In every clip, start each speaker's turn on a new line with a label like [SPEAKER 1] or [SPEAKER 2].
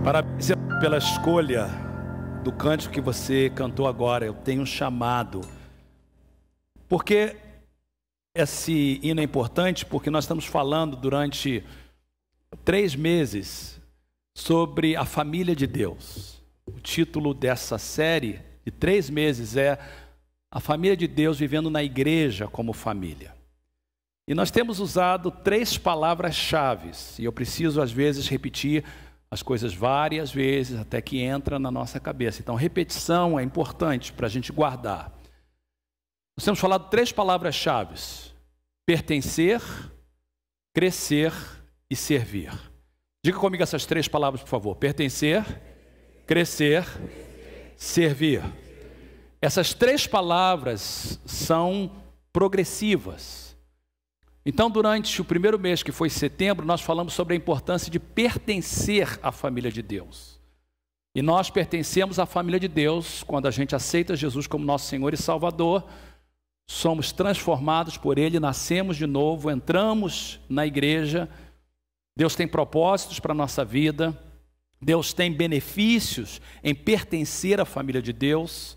[SPEAKER 1] Parabéns pela escolha do cântico que você cantou agora. Eu tenho um chamado. Porque esse hino é importante? Porque nós estamos falando durante 3 meses sobre a família de Deus. O título dessa série de 3 meses é A Família de Deus Vivendo na Igreja como Família. E nós temos usado 3 palavras-chave, e eu preciso às vezes repetir as coisas várias vezes até que entra na nossa cabeça. Então, repetição é importante para a gente guardar. Nós temos falado 3 palavras-chave: pertencer, crescer e servir. Diga comigo essas 3 palavras, por favor. Pertencer, crescer, servir. Essas 3 palavras são progressivas. Então, durante o primeiro mês, que foi setembro, nós falamos sobre a importância de pertencer à família de Deus. E nós pertencemos à família de Deus quando a gente aceita Jesus como nosso Senhor e Salvador. Somos transformados por Ele, nascemos de novo, entramos na igreja. Deus tem propósitos para a nossa vida. Deus tem benefícios em pertencer à família de Deus.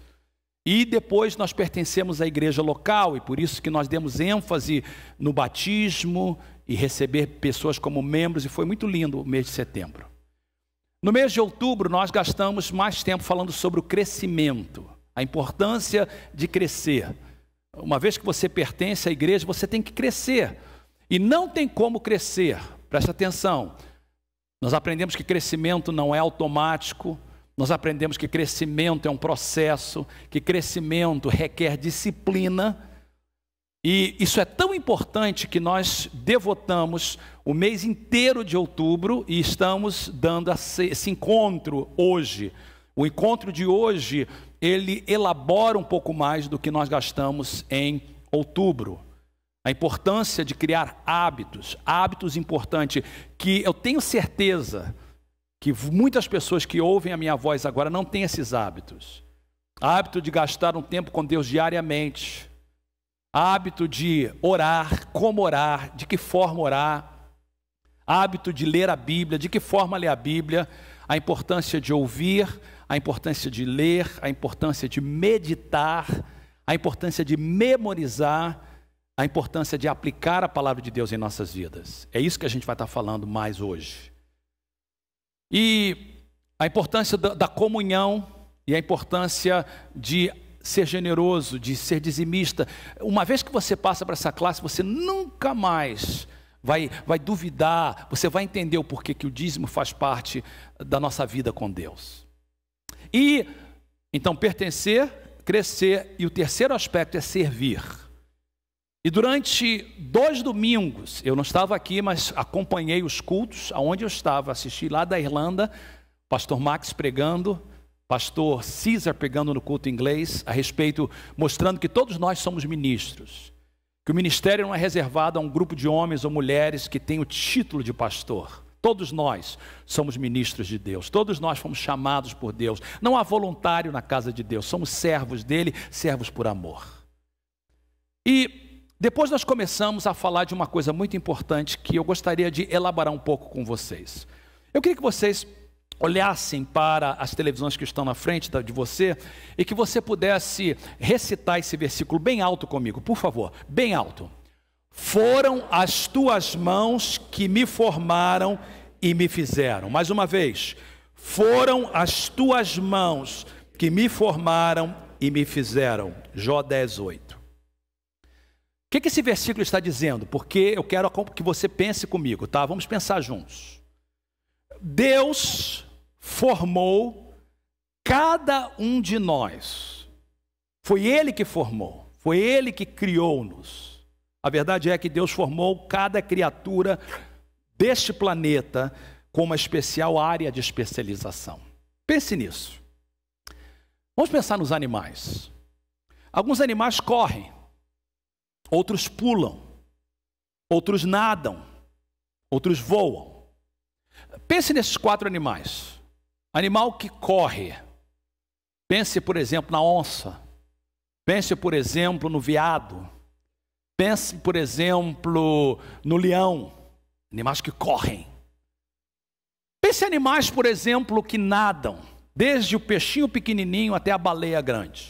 [SPEAKER 1] E depois nós pertencemos à igreja local, e por isso que nós demos ênfase no batismo e receber pessoas como membros, e foi muito lindo o mês de setembro. No mês de outubro nós gastamos mais tempo falando sobre o crescimento, a importância de crescer. Uma vez que você pertence à igreja, você tem que crescer, e não tem como crescer, presta atenção, nós aprendemos que crescimento não é automático. Nós aprendemos que crescimento é um processo, que crescimento requer disciplina. E isso é tão importante que nós devotamos o mês inteiro de outubro e estamos dando esse encontro hoje. O encontro de hoje, ele elabora um pouco mais do que nós gastamos em outubro. A importância de criar hábitos importantes, que eu tenho certeza que muitas pessoas que ouvem a minha voz agora não têm esses hábitos. Hábito de gastar um tempo com Deus diariamente. Hábito de orar, como orar, de que forma orar. Hábito de ler a Bíblia, de que forma ler a Bíblia. A importância de ouvir, a importância de ler, a importância de meditar, a importância de memorizar, a importância de aplicar a palavra de Deus em nossas vidas. É isso que a gente vai estar falando mais hoje. E a importância da comunhão e a importância de ser generoso, de ser dizimista. Uma vez que você passa para essa classe, você nunca mais vai duvidar, você vai entender o porquê que o dízimo faz parte da nossa vida com Deus. E, então, pertencer, crescer, e o terceiro aspecto é servir. E durante 2 domingos, eu não estava aqui, mas acompanhei os cultos, aonde eu estava, assisti lá da Irlanda, pastor Max pregando, pastor César pregando no culto inglês, a respeito, mostrando que todos nós somos ministros, que o ministério não é reservado a um grupo de homens ou mulheres que tem o título de pastor. Todos nós somos ministros de Deus, todos nós fomos chamados por Deus, não há voluntário na casa de Deus, somos servos dele, servos por amor. E depois nós começamos a falar de uma coisa muito importante que eu gostaria de elaborar um pouco com vocês. Eu queria que vocês olhassem para as televisões que estão na frente de você e que você pudesse recitar esse versículo bem alto comigo, por favor, bem alto. Foram as tuas mãos que me formaram e me fizeram. Mais uma vez. Foram as tuas mãos que me formaram e me fizeram. Jó 10:8. O que esse versículo está dizendo? Porque eu quero que você pense comigo, tá? Vamos pensar juntos. Deus formou cada um de nós. Foi Ele que formou. Foi Ele que criou-nos. A verdade é que Deus formou cada criatura deste planeta com uma especial área de especialização. Pense nisso. Vamos pensar nos animais. Alguns animais correm. Outros pulam, outros nadam, outros voam. Pense nesses 4 animais. Animal que corre. Pense, por exemplo, na onça. Pense, por exemplo, no veado. Pense, por exemplo, no leão. Animais que correm. Pense em animais, por exemplo, que nadam, desde o peixinho pequenininho até a baleia grande.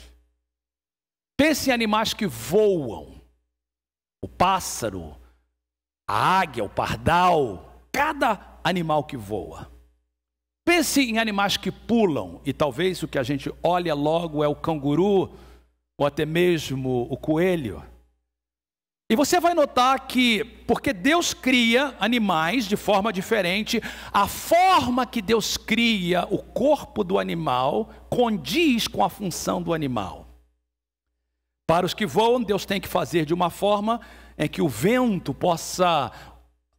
[SPEAKER 1] Pense em animais que voam, o pássaro, a águia, o pardal, cada animal que voa. Pense em animais que pulam, e talvez o que a gente olha logo é o canguru, ou até mesmo o coelho. E você vai notar que, porque Deus cria animais de forma diferente, a forma que Deus cria o corpo do animal condiz com a função do animal. Para os que voam, Deus tem que fazer de uma forma em que o vento possa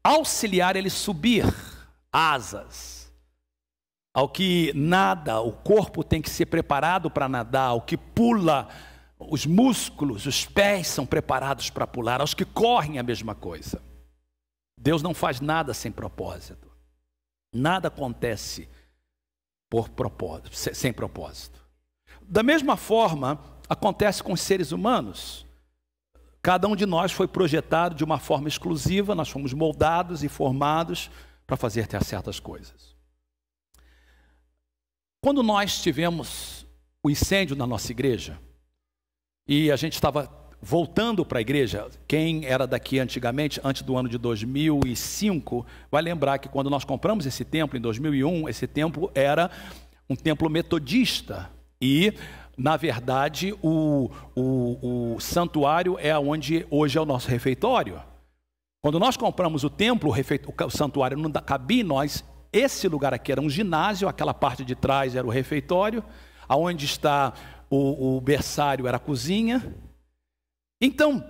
[SPEAKER 1] auxiliar ele subir asas. Ao que nada, o corpo tem que ser preparado para nadar. Ao que pula, os músculos, os pés são preparados para pular. Aos que correm, a mesma coisa. Deus não faz nada sem propósito. Nada acontece por propósito, sem propósito. Da mesma forma, acontece com os seres humanos. Cada um de nós foi projetado de uma forma exclusiva, nós fomos moldados e formados para fazer certas coisas. Quando nós tivemos o incêndio na nossa igreja, e a gente estava voltando para a igreja, quem era daqui antigamente, antes do ano de 2005, vai lembrar que quando nós compramos esse templo em 2001, esse templo era um templo metodista, e na verdade o santuário é onde hoje é o nosso refeitório. Quando nós compramos o templo, o santuário não cabia em nós. Esse lugar aqui era um ginásio, aquela parte de trás era o refeitório, aonde está o berçário era a cozinha. Então,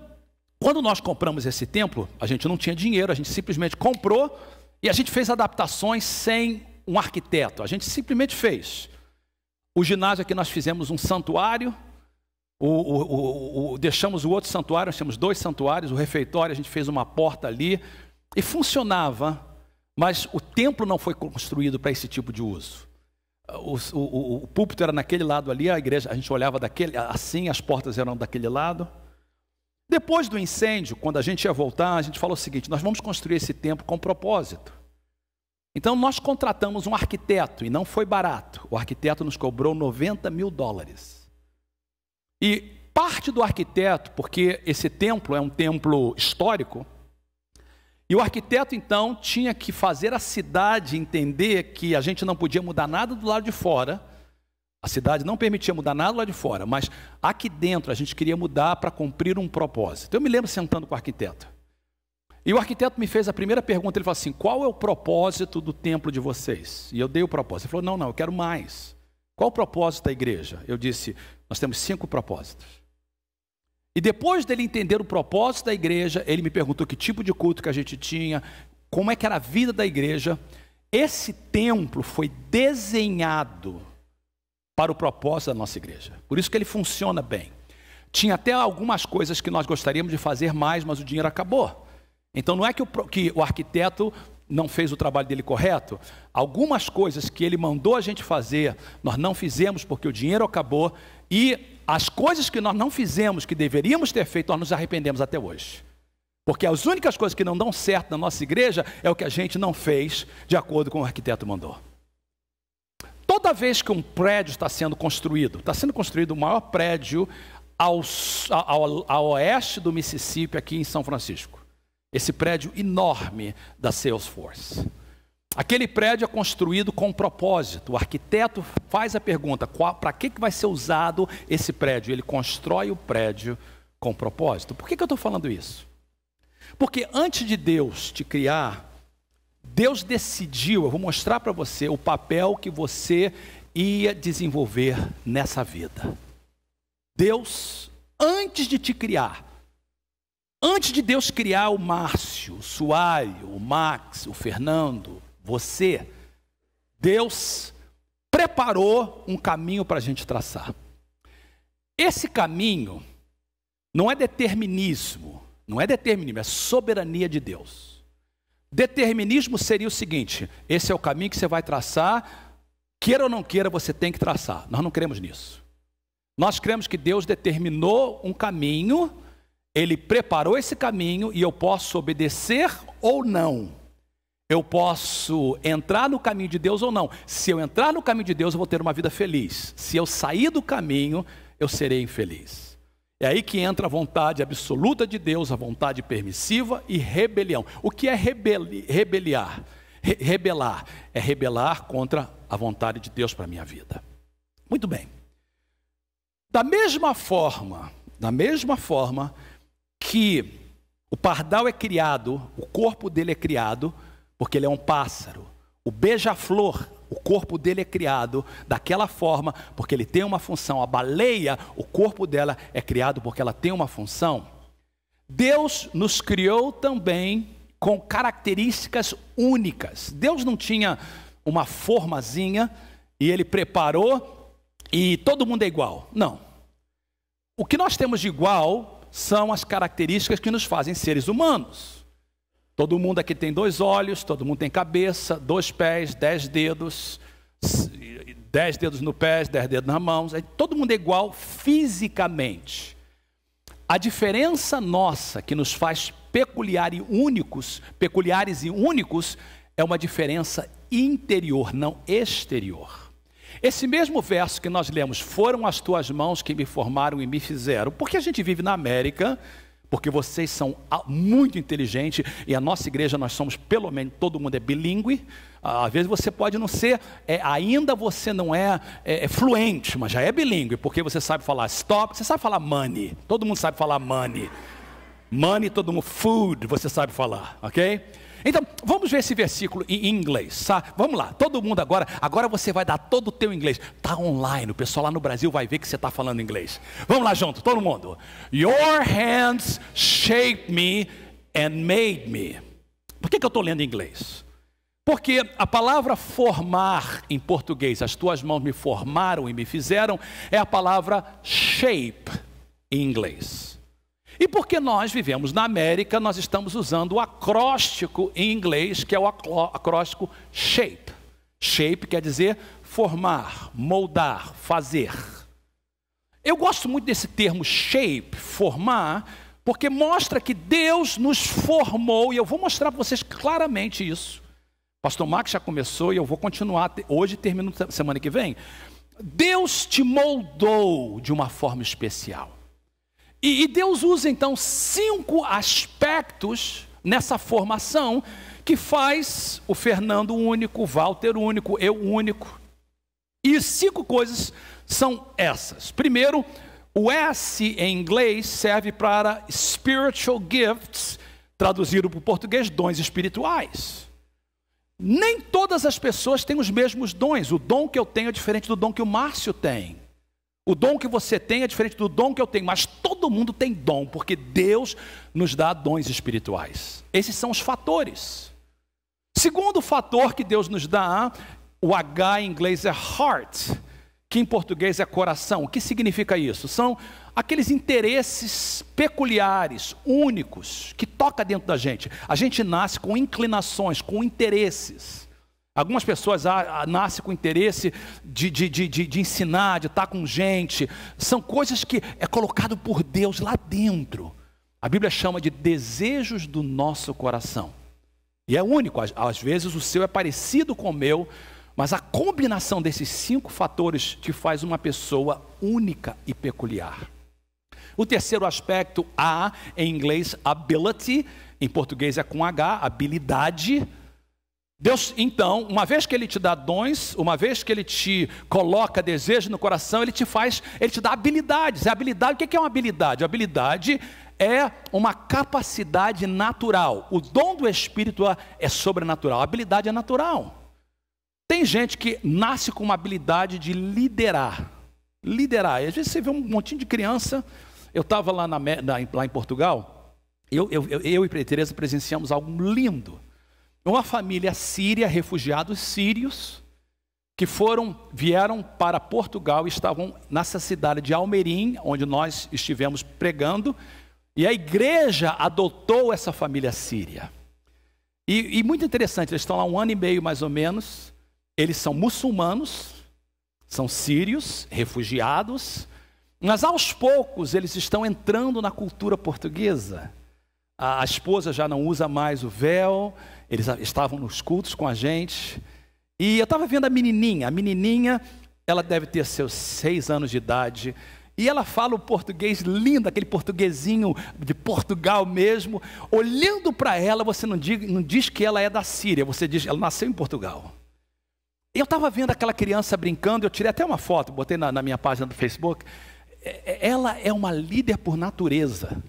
[SPEAKER 1] quando nós compramos esse templo, a gente não tinha dinheiro, a gente simplesmente comprou e a gente fez adaptações sem um arquiteto, a gente simplesmente fez. O ginásio aqui nós fizemos um santuário, deixamos o outro santuário, nós tínhamos 2 santuários, o refeitório a gente fez uma porta ali e funcionava. Mas o templo não foi construído para esse tipo de uso. O púlpito era naquele lado ali, a igreja, a gente olhava daquele, assim, as portas eram daquele lado. Depois do incêndio, quando a gente ia voltar, a gente falou o seguinte: nós vamos construir esse templo com propósito. Então nós contratamos um arquiteto, e não foi barato. O arquiteto nos cobrou $90 mil. E parte do arquiteto, porque esse templo é um templo histórico, e o arquiteto, então, tinha que fazer a cidade entender que a gente não podia mudar nada do lado de fora. A cidade não permitia mudar nada do lado de fora, mas aqui dentro a gente queria mudar para cumprir um propósito. Eu me lembro sentando com o arquiteto. E o arquiteto me fez a primeira pergunta, ele falou assim: qual é o propósito do templo de vocês? E eu dei o propósito. Ele falou: não, eu quero mais. Qual o propósito da igreja? Eu disse: nós temos 5 propósitos. E depois dele entender o propósito da igreja, ele me perguntou que tipo de culto que a gente tinha, como é que era a vida da igreja. Esse templo foi desenhado para o propósito da nossa igreja. Por isso que ele funciona bem. Tinha até algumas coisas que nós gostaríamos de fazer mais, mas o dinheiro acabou. Então não é que o arquiteto não fez o trabalho dele correto. Algumas coisas que ele mandou a gente fazer, nós não fizemos porque o dinheiro acabou. E as coisas que nós não fizemos, que deveríamos ter feito, nós nos arrependemos até hoje. Porque as únicas coisas que não dão certo na nossa igreja é o que a gente não fez de acordo com o que o arquiteto mandou. Toda vez que um prédio está sendo construído o maior prédio ao oeste do Mississippi, aqui em São Francisco. Esse prédio enorme da Salesforce. Aquele prédio é construído com um propósito. O arquiteto faz a pergunta: para que vai ser usado esse prédio? Ele constrói o prédio com propósito. Por que eu estou falando isso? Porque antes de Deus te criar, Deus decidiu, eu vou mostrar para você o papel que você ia desenvolver nessa vida. Deus, antes de te criar, antes de Deus criar o Márcio, o Suário, o Max, o Fernando, você, Deus preparou um caminho para a gente traçar. Esse caminho não é determinismo, é soberania de Deus. Determinismo seria o seguinte: esse é o caminho que você vai traçar, queira ou não queira, você tem que traçar. Nós não cremos nisso. Nós cremos que Deus determinou um caminho, Ele preparou esse caminho e eu posso obedecer ou não. eu posso entrar no caminho de Deus ou não. Se eu entrar no caminho de Deus, eu vou ter uma vida feliz. Se eu sair do caminho, eu serei infeliz. É aí que entra a vontade absoluta de Deus, a vontade permissiva e rebelião. O que é rebelar? Rebelar é rebelar contra a vontade de Deus para a minha vida. Muito bem. Da mesma forma que o pardal é criado, o corpo dele é criado, porque ele é um pássaro. O beija-flor, o corpo dele é criado daquela forma, porque ele tem uma função. A baleia, o corpo dela é criado porque ela tem uma função. Deus nos criou também com características únicas. Deus não tinha uma formazinha e ele preparou e todo mundo é igual. Não. O que nós temos de igual são as características que nos fazem seres humanos. Todo mundo aqui tem 2 olhos, todo mundo tem cabeça, 2 pés, 10 dedos, 10 dedos no pé, 10 dedos nas mãos. Todo mundo é igual fisicamente. A diferença nossa que nos faz peculiares e únicos, é uma diferença interior, não exterior. Esse mesmo verso que nós lemos, foram as tuas mãos que me formaram e me fizeram, porque a gente vive na América, porque vocês são muito inteligentes, e a nossa igreja nós somos, pelo menos, todo mundo é bilíngue. Às vezes você pode não ser, ainda você não é fluente, mas já é bilíngue, porque você sabe falar stop, você sabe falar money, todo mundo sabe falar money. Money, todo mundo, food, você sabe falar, ok? Então, vamos ver esse versículo em inglês, tá? Vamos lá, todo mundo agora você vai dar todo o teu inglês. Está online, o pessoal lá no Brasil vai ver que você está falando inglês. Vamos lá junto, todo mundo. Your hands shaped me and made me. Por que eu estou lendo em inglês? Porque a palavra formar em português, as tuas mãos me formaram e me fizeram, é a palavra shape em inglês. E porque nós vivemos na América, nós estamos usando o acróstico em inglês, que é o acróstico SHAPE. SHAPE quer dizer formar, moldar, fazer. Eu gosto muito desse termo SHAPE, formar, porque mostra que Deus nos formou, e eu vou mostrar para vocês claramente isso. Pastor Max já começou e eu vou continuar, hoje termino semana que vem. Deus te moldou de uma forma especial. E Deus usa então 5 aspectos nessa formação que faz o Fernando único, o Walter único, eu único. E 5 coisas são essas. Primeiro, o S em inglês serve para spiritual gifts, traduzido para o português, dons espirituais. Nem todas as pessoas têm os mesmos dons. O dom que eu tenho é diferente do dom que o Márcio tem. O dom que você tem é diferente do dom que eu tenho, mas todo mundo tem dom, porque Deus nos dá dons espirituais. Esses são os fatores. Segundo fator que Deus nos dá, o H em inglês é heart, que em português é coração. O que significa isso? São aqueles interesses peculiares, únicos, que toca dentro da gente. A gente nasce com inclinações, com interesses. Algumas pessoas nascem com interesse de ensinar, de estar com gente. São coisas que é colocado por Deus lá dentro. A Bíblia chama de desejos do nosso coração. E é único, às vezes o seu é parecido com o meu, mas a combinação desses 5 fatores te faz uma pessoa única e peculiar. O terceiro aspecto, A, em inglês, ability, em português é com H, habilidade. Deus, então, uma vez que Ele te dá dons, uma vez que Ele te coloca desejo no coração, Ele te dá habilidades. A habilidade, o que é uma habilidade? A habilidade é uma capacidade natural. O dom do Espírito é sobrenatural, a habilidade é natural. Tem gente que nasce com uma habilidade de liderar. Liderar, às vezes você vê um montinho de criança. Eu estava lá em Portugal, eu e Teresa presenciamos algo lindo. Uma família síria, refugiados sírios, que vieram para Portugal e estavam nessa cidade de Almeirim, onde nós estivemos pregando, e a igreja adotou essa família síria. E muito interessante, eles estão lá 1 ano e meio mais ou menos, eles são muçulmanos, são sírios, refugiados, mas aos poucos eles estão entrando na cultura portuguesa. A esposa já não usa mais o véu, eles estavam nos cultos com a gente. E eu estava vendo a menininha, ela deve ter seus 6 anos de idade. E ela fala o português lindo, aquele portuguesinho de Portugal mesmo. Olhando para ela, você não diz que ela é da Síria, você diz que ela nasceu em Portugal. Eu estava vendo aquela criança brincando, eu tirei até uma foto, botei na minha página do Facebook. Ela é uma líder por natureza.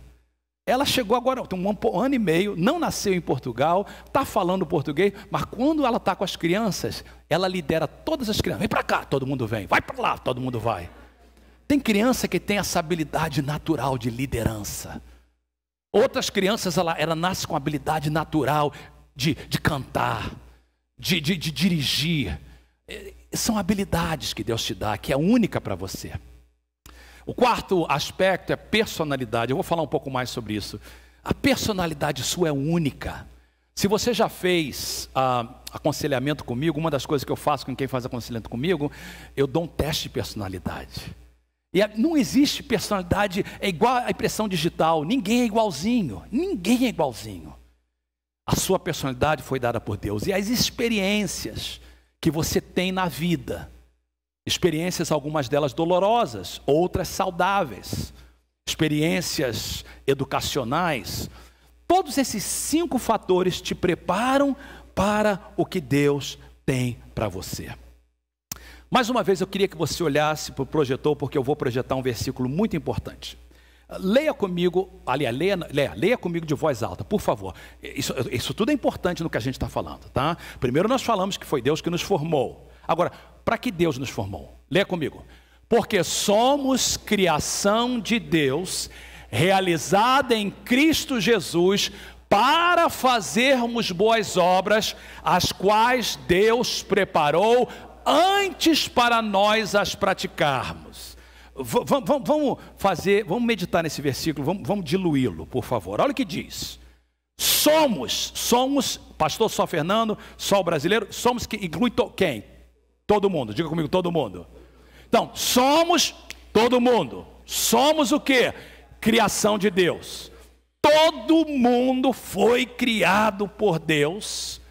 [SPEAKER 1] Ela chegou agora, tem um ano e meio, não nasceu em Portugal, está falando português, mas quando ela está com as crianças, ela lidera todas as crianças. Vem para cá, todo mundo vem. Vai para lá, todo mundo vai. Tem criança que tem essa habilidade natural de liderança. Outras crianças, ela nasce com a habilidade natural de cantar, de dirigir. São habilidades que Deus te dá, que é única para você. O quarto aspecto é personalidade. Eu vou falar um pouco mais sobre isso. A personalidade sua é única. Se você já fez aconselhamento comigo, uma das coisas que eu faço com quem faz aconselhamento comigo, eu dou um teste de personalidade. E não existe personalidade igual à impressão digital. Ninguém é igualzinho. Ninguém é igualzinho. A sua personalidade foi dada por Deus. E as experiências que você tem na vida, experiências, algumas delas dolorosas, outras saudáveis, experiências educacionais, todos esses 5 fatores te preparam para o que Deus tem para você. Mais uma vez eu queria que você olhasse para o projetor, porque eu vou projetar um versículo muito importante. Leia comigo, aliás, leia comigo de voz alta, por favor. Isso tudo é importante no que a gente está falando, tá? Primeiro nós falamos que foi Deus que nos formou. Agora, para que Deus nos formou? Leia comigo. Porque somos criação de Deus, realizada em Cristo Jesus, para fazermos boas obras, as quais Deus preparou antes para nós as praticarmos. Vamos meditar nesse versículo, vamos diluí-lo, por favor. Olha o que diz. Somos, pastor só Fernando, só o brasileiro, somos que inclui quem? Todo mundo, diga comigo, todo mundo. Então, somos todo mundo. Somos o quê? Criação de Deus. Todo mundo foi criado por Deus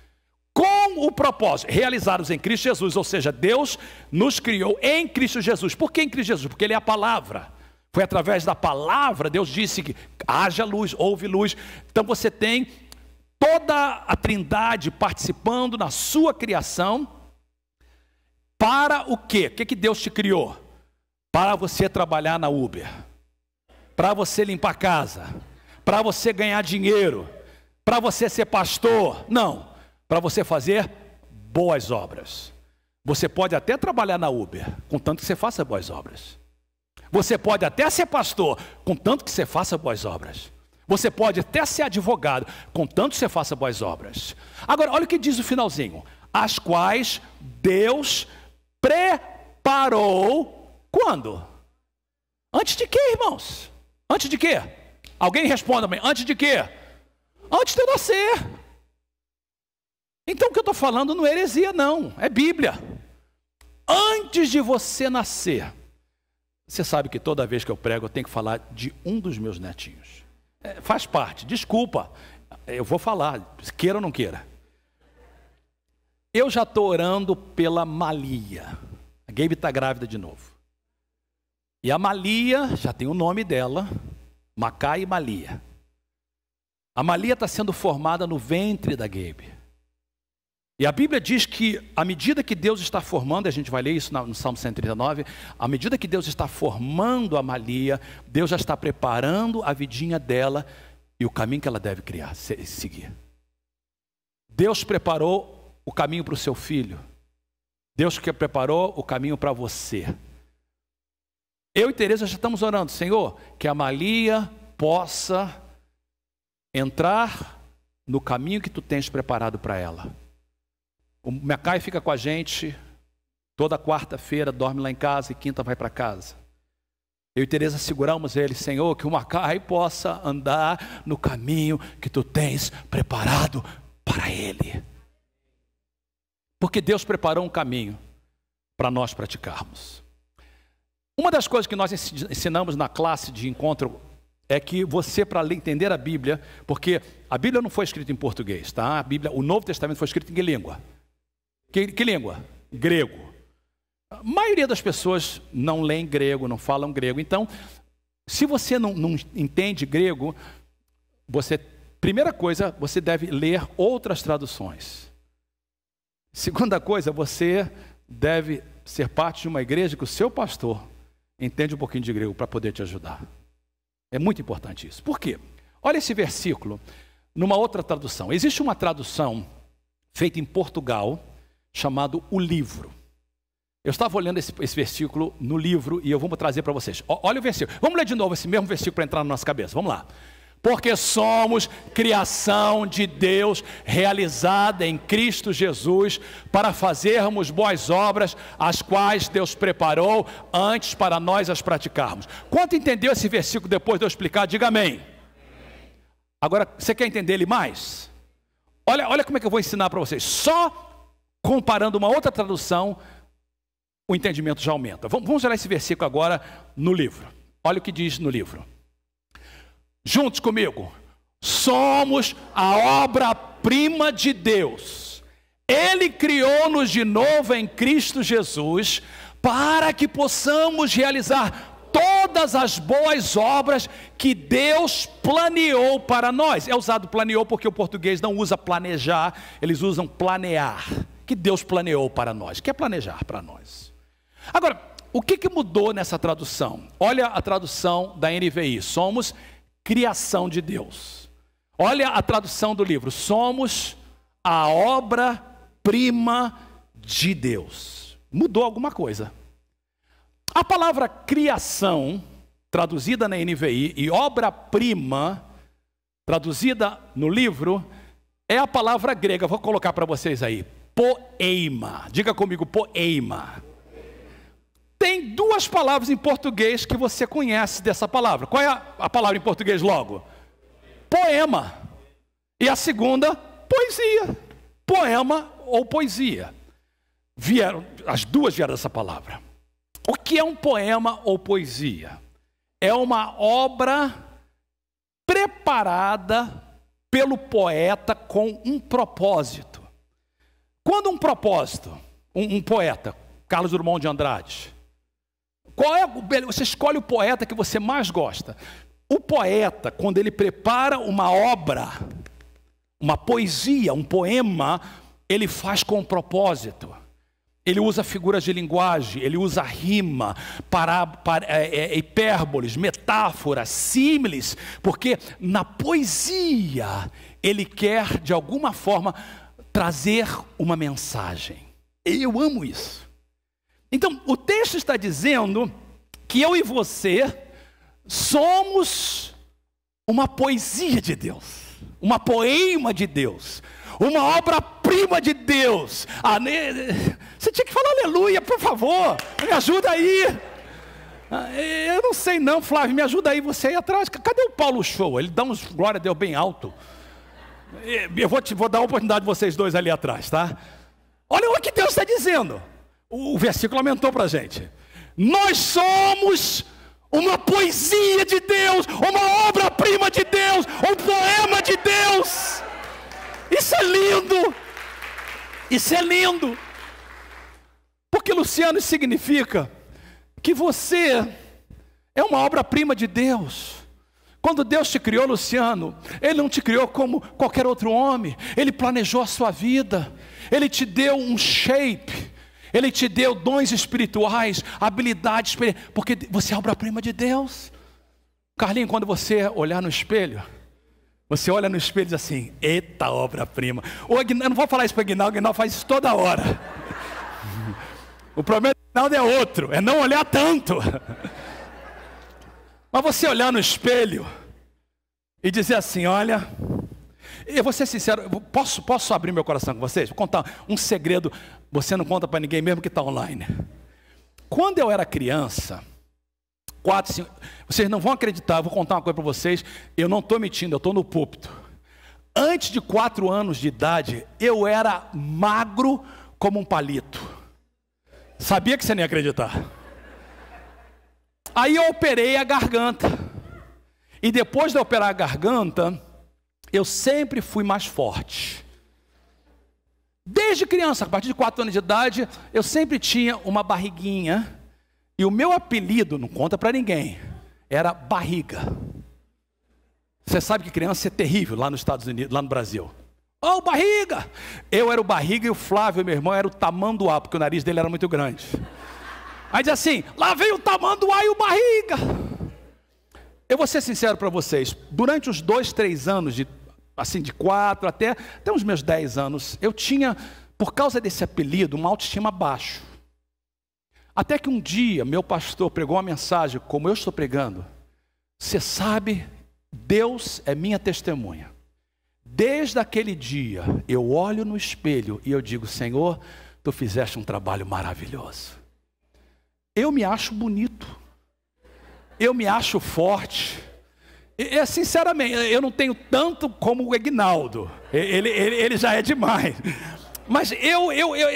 [SPEAKER 1] com o propósito, realizados em Cristo Jesus, ou seja, Deus nos criou em Cristo Jesus. Por que em Cristo Jesus? Porque Ele é a palavra. Foi através da palavra, Deus disse que haja luz, houve luz. Então você tem toda a Trindade participando na sua criação. Para o quê? O que Deus te criou? Para você trabalhar na Uber, para você limpar a casa, para você ganhar dinheiro, para você ser pastor. Não. Para você fazer boas obras. Você pode até trabalhar na Uber, contanto que você faça boas obras. Você pode até ser pastor, contanto que você faça boas obras. Você pode até ser advogado, contanto que você faça boas obras. Agora, olha o que diz o finalzinho. As quais Deus preparou, quando? Antes de quê, irmãos? Antes de quê? Alguém responda, mãe, antes de quê? Antes de eu nascer. Então o que eu estou falando não é heresia não, é Bíblia. Antes de você nascer, você sabe que toda vez que eu prego eu tenho que falar de um dos meus netinhos. Faz parte, desculpa, eu vou falar, queira ou não queira. Eu já estou orando pela Malia. A Gabe está grávida de novo. E a Malia, já tem o nome dela, Macai e Malia. A Malia está sendo formada no ventre da Gabe. E a Bíblia diz que à medida que Deus está formando, a gente vai ler isso no Salmo 139, à medida que Deus está formando a Malia, Deus já está preparando a vidinha dela e o caminho que ela deve seguir. Deus preparou o caminho para o seu filho. Deus que preparou o caminho para você. Eu e Tereza já estamos orando, Senhor, que a Malia possa entrar no caminho que Tu tens preparado para ela. O Macai fica com a gente toda quarta-feira, dorme lá em casa e quinta vai para casa. Eu e Tereza seguramos ele, Senhor, que o Macai possa andar no caminho que Tu tens preparado para ele. Porque Deus preparou um caminho para nós praticarmos. Uma das coisas que nós ensinamos na classe de encontro é que você, para entender a Bíblia, porque a Bíblia não foi escrita em português, tá? A Bíblia, o Novo Testamento foi escrito em que língua? Que língua? Grego. A maioria das pessoas não leem grego, não falam grego. Então, se você não entende grego, primeira coisa, você deve ler outras traduções. Segunda coisa, você deve ser parte de uma igreja que o seu pastor entende um pouquinho de grego para poder te ajudar. É muito importante isso. Por quê? Olha esse versículo numa outra tradução. Existe uma tradução feita em Portugal chamado O Livro. Eu estava olhando esse versículo no livro e eu vou trazer para vocês. Olha o versículo. Vamos ler de novo esse mesmo versículo para entrar na nossa cabeça. Vamos lá. Porque somos criação de Deus, realizada em Cristo Jesus, para fazermos boas obras, as quais Deus preparou antes para nós as praticarmos. Quanto entendeu esse versículo depois de eu explicar? Diga amém. Agora, você quer entender ele mais? Olha como é que eu vou ensinar para vocês. Só comparando uma outra tradução, o entendimento já aumenta. Vamos olhar esse versículo agora no livro. Olha o que diz no livro. Juntos comigo. Somos a obra-prima de Deus. Ele criou-nos de novo em Cristo Jesus para que possamos realizar todas as boas obras que Deus planeou para nós. É usado planeou porque o português não usa planejar, eles usam planear. Que Deus planeou para nós. O que é planejar para nós? Agora, o que mudou nessa tradução? Olha a tradução da NVI. Somos criação de Deus. Olha a tradução do livro. Somos a obra-prima de Deus. Mudou alguma coisa. A palavra criação, traduzida na NVI, e obra-prima, traduzida no livro, é a palavra grega. Vou colocar para vocês aí. Poema. Diga comigo, poema. Tem duas palavras em português que você conhece dessa palavra. Qual é a palavra em português logo? Poema. E a segunda, poesia. Poema ou poesia. As duas vieram dessa palavra. O que é um poema ou poesia? É uma obra preparada pelo poeta com um propósito. Quando um propósito, um poeta, Carlos Drummond de Andrade, você escolhe o poeta que você mais gosta. O poeta, quando ele prepara uma obra, uma poesia, um poema, ele faz com um propósito. Ele usa figuras de linguagem, ele usa rima, hipérboles, metáforas, símiles, porque na poesia ele quer, de alguma forma, trazer uma mensagem. Eu amo isso. Então, o texto está dizendo que eu e você somos uma poesia de Deus, uma poema de Deus, uma obra-prima de Deus. Você tinha que falar aleluia, por favor, me ajuda aí. Eu não sei não, Flávio, me ajuda aí, você aí atrás. Cadê o Paulo Show? Ele dá uns glória a Deus bem alto. Eu vou dar a oportunidade de vocês dois ali atrás, tá? Olha o que Deus está dizendo. O versículo aumentou para a gente. Nós somos uma poesia de Deus, uma obra-prima de Deus, um poema de Deus. Isso é lindo. Isso é lindo. Porque, Luciano, isso significa que você é uma obra-prima de Deus. Quando Deus te criou, Luciano, Ele não te criou como qualquer outro homem. Ele planejou a sua vida. Ele te deu um shape. Ele te deu dons espirituais, habilidades, porque você é obra-prima de Deus. Carlinhos, quando você olhar no espelho, você olha no espelho e diz assim, eita obra-prima. Eu não vou falar isso para o Aguinaldo faz isso toda hora. O problema do Aguinaldo é outro, é não olhar tanto. Mas você olhar no espelho e dizer assim, olha... Eu vou ser sincero, posso abrir meu coração com vocês? Vou contar um segredo, você não conta para ninguém mesmo que está online. Quando eu era criança, 4, 5, vocês não vão acreditar, eu vou contar uma coisa para vocês, eu não estou mentindo, eu estou no púlpito. Antes de 4 anos de idade, eu era magro como um palito. Sabia que você não ia acreditar. Aí eu operei a garganta. E depois de operar a garganta, eu sempre fui mais forte. Desde criança, a partir de 4 anos de idade, eu sempre tinha uma barriguinha. E o meu apelido, não conta para ninguém, era barriga. Você sabe que criança é terrível lá nos Estados Unidos, lá no Brasil. Oh, barriga! Eu era o barriga e o Flávio, meu irmão, era o tamanduá, porque o nariz dele era muito grande. Aí diz assim, lá vem o tamanduá e o barriga. Eu vou ser sincero para vocês, durante os 2, 3 anos, de 4 até os meus 10 anos, eu tinha, por causa desse apelido, uma autoestima baixa. Até que um dia, meu pastor pregou uma mensagem, como eu estou pregando. Você sabe, Deus é minha testemunha. Desde aquele dia, eu olho no espelho e eu digo, Senhor, Tu fizeste um trabalho maravilhoso. Eu me acho bonito. Eu me acho forte. Sinceramente, eu não tenho tanto como o Aguinaldo. Ele já é demais. Mas